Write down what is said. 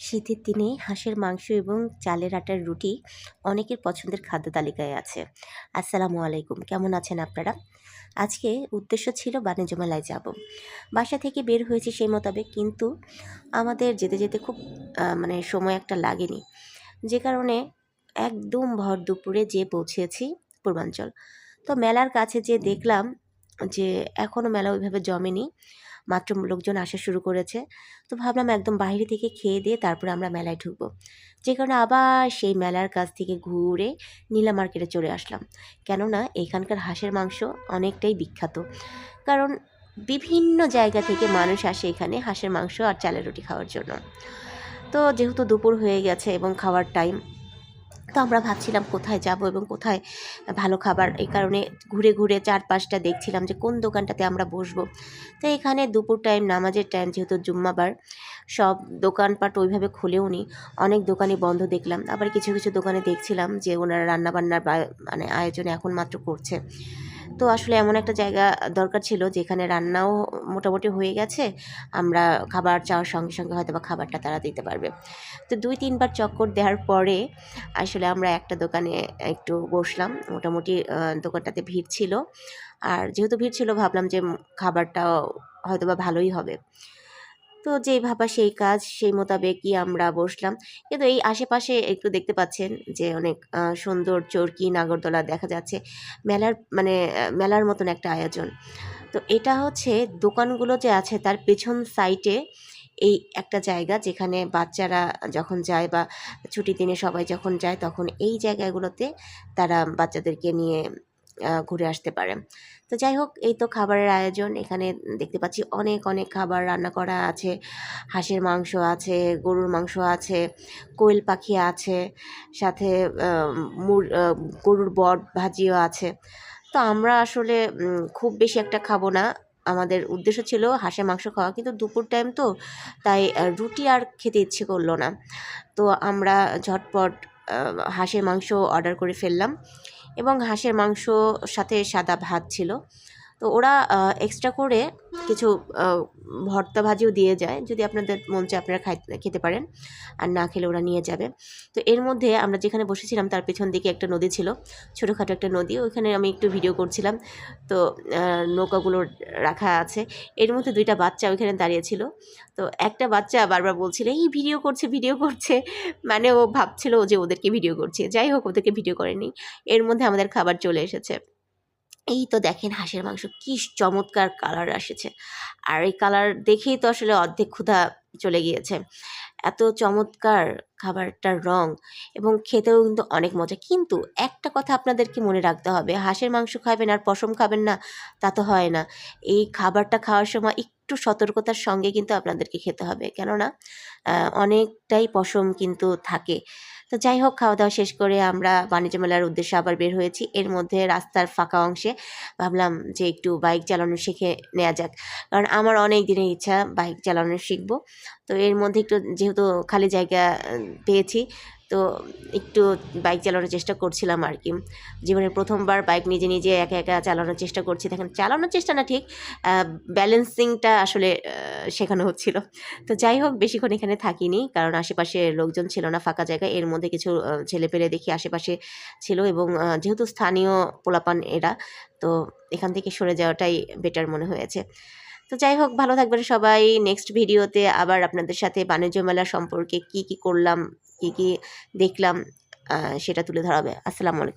শীতের দিনে হাঁসের মাংস এবং চালের আটার রুটি অনেকের পছন্দের খাদ্য তালিকায় আছে। আসসালামু আলাইকুম, কেমন আছেন আপনারা? আজকে উদ্দেশ্য ছিল বাণিজ্য মেলায় যাব। বাসা থেকে বের হয়েছি সেই মোতাবেক, কিন্তু আমাদের যেতে যেতে খুব মানে সময় একটা লাগেনি, যে কারণে একদম ভর দুপুরে যেয়ে পৌঁছেছি পূর্বাঞ্চল। তো মেলার কাছে যেয়ে দেখলাম যে এখনও মেলা ওইভাবে জমেনি, মাত্র লোকজন আসা শুরু করেছে। তো ভাবলাম একদম বাইরে থেকে খেয়ে দিয়ে তারপরে আমরা মেলায় ঢুকবো, যে কারণে আবার সেই মেলার কাছ থেকে ঘুরে নীলা মার্কেটে চলে আসলাম। কেননা এখানকার হাঁসের মাংস অনেকটাই বিখ্যাত, কারণ বিভিন্ন জায়গা থেকে মানুষ আসে এখানে হাঁসের মাংস আর চালের রুটি খাওয়ার জন্য। তো যেহেতু দুপুর হয়ে গেছে এবং খাওয়ার টাইম, তো আমরা ভাবছিলাম কোথায় যাব এবং কোথায় ভালো খাবার, এই কারণে ঘুরে ঘুরে চারপাশটা দেখছিলাম যে কোন দোকানটাতে আমরা বসবো। তো এখানে দুপুর টাইম, নামাজের টাইম, যেহেতু জুম্মাবার, সব দোকানপাট ওইভাবে খুলেও নি, অনেক দোকানই বন্ধ দেখলাম। আবার কিছু কিছু দোকানে দেখছিলাম যে ওনারা রান্নাবান্নার মানে আয়োজন এখন মাত্র করছে। তো আসলে এমন একটা জায়গা দরকার ছিল যেখানে রান্নাও মোটামুটি হয়ে গেছে, আমরা খাবার চাওয়ার সঙ্গে সঙ্গে হয়তো বা খাবারটা তারা দিতে পারবে। তো ২-৩ বার চক্কর দেওয়ার পরে আসলে আমরা একটা দোকানে একটু বসলাম। মোটামুটি দোকানটাতে ভিড় ছিল, আর যেহেতু ভিড় ছিল ভাবলাম যে খাবারটাও হয়তো বা ভালোই হবে। তো যেই ভাবা সেই কাজ, সেই মোতাবেকই আমরা বসলাম। কিন্তু এই আশেপাশে একটু দেখতে পাচ্ছেন যে অনেক সুন্দর চরকি, নাগরদোলা দেখা যাচ্ছে। মেলার মানে মেলার মতন একটা আয়োজন। তো এটা হচ্ছে দোকানগুলো যে আছে তার পেছন সাইডে এই একটা জায়গা, যেখানে বাচ্চারা যখন যায় বা ছুটির দিনে সবাই যখন যায়, তখন এই জায়গাগুলোতে তারা বাচ্চাদেরকে নিয়ে ঘুরে আসতে পারে। তো যাই হোক, এই তো খাবারের আয়োজন। এখানে দেখতে পাচ্ছি অনেক অনেক খাবার রান্না করা আছে। হাঁসের মাংস আছে, গরুর মাংস আছে, কোয়েল পাখি আছে, সাথে গরুর বট ভাজিও আছে। তো আমরা আসলে খুব বেশি একটা খাবো না। আমাদের উদ্দেশ্য ছিল হাঁসের মাংস খাওয়া, কিন্তু দুপুর টাইম তো, তাই রুটি আর খেতে ইচ্ছে করলো না। তো আমরা ঝটপট হাঁসের মাংস অর্ডার করে ফেললাম, এবং হাঁসের মাংস সাথে সাদা ভাত ছিল। তো ওরা এক্সট্রা করে কিছু ভর্তা ভাজিও দিয়ে যায়, যদি আপনাদের মন চায় আপনারা খেতে পারেন, আর না খেলে ওরা নিয়ে যাবে। তো এর মধ্যে আমরা যেখানে বসেছিলাম তার পেছন দিকে একটা নদী ছিল, ছোটোখাটো একটা নদী, ওইখানে আমি একটু ভিডিও করছিলাম। তো নৌকাগুলো রাখা আছে, এর মধ্যে 2টা বাচ্চা ওইখানে দাঁড়িয়েছিল। তো একটা বাচ্চা বারবার বলছিল এই ভিডিও করছে, ভিডিও করছে, মানে ও ভাবছিল যে ওদেরকে ভিডিও করছে। যাই হোক, ওদেরকে ভিডিও করেনি। এর মধ্যে আমাদের খাবার চলে এসেছে। এই তো দেখেন হাঁসের মাংস কি চমৎকার কালার এসেছে, আর এই কালার দেখেই তো আসলে অর্ধেক ক্ষুধা চলে গিয়েছে। এত চমৎকার খাবারটার রং, এবং খেতেও কিন্তু অনেক মজা। কিন্তু একটা কথা আপনাদেরকে মনে রাখতে হবে, হাঁসের মাংস খাবেন আর পশম খাবেন না, তা তো হয় না। এই খাবারটা খাওয়ার সময় একটু সতর্কতার সঙ্গে কিন্তু আপনাদেরকে খেতে হবে, কেননা অনেকটাই পশম কিন্তু থাকে। তো যাই হোক, খাওয়া দাওয়া শেষ করে আমরা বাণিজ্য মেলার উদ্দেশ্যে আবার বের হয়েছি। এর মধ্যে রাস্তার ফাঁকা অংশে ভাবলাম যে একটু বাইক চালানো শিখে নেওয়া যাক, কারণ আমার অনেক দিনের ইচ্ছা বাইক চালানো শিখবো। তো এর মধ্যে একটু যেহেতু খালি জায়গা পেয়েছি, তো একটু বাইক চালানোর চেষ্টা করছিলাম আর কি। জীবনের প্রথমবার বাইক নিজে নিজে একা একা চালানোর চেষ্টা করছি। দেখেন, চালানোর চেষ্টা না ঠিক, ব্যালেন্সিংটা আসলে শেখানো হচ্ছিল। তো যাই হোক, বেশিক্ষণ এখানে থাকিনি, কারণ আশেপাশে লোকজন ছিল না, ফাঁকা জায়গায়। এর মধ্যে কিছু ছেলেপেলে দেখি আশেপাশে ছিল, এবং যেহেতু স্থানীয় পোলাপান এরা, তো এখান থেকে সরে যাওয়াটাই বেটার মনে হয়েছে। তো যাই হোক, ভালো থাকবেন সবাই। নেক্সট ভিডিওতে আবার আপনাদের সাথে বাণিজ্য মেলা সম্পর্কে কি কি করলাম, কি কি দেখলাম, সেটা তুলে ধরা হবে। আসসালামু আলাইকুম।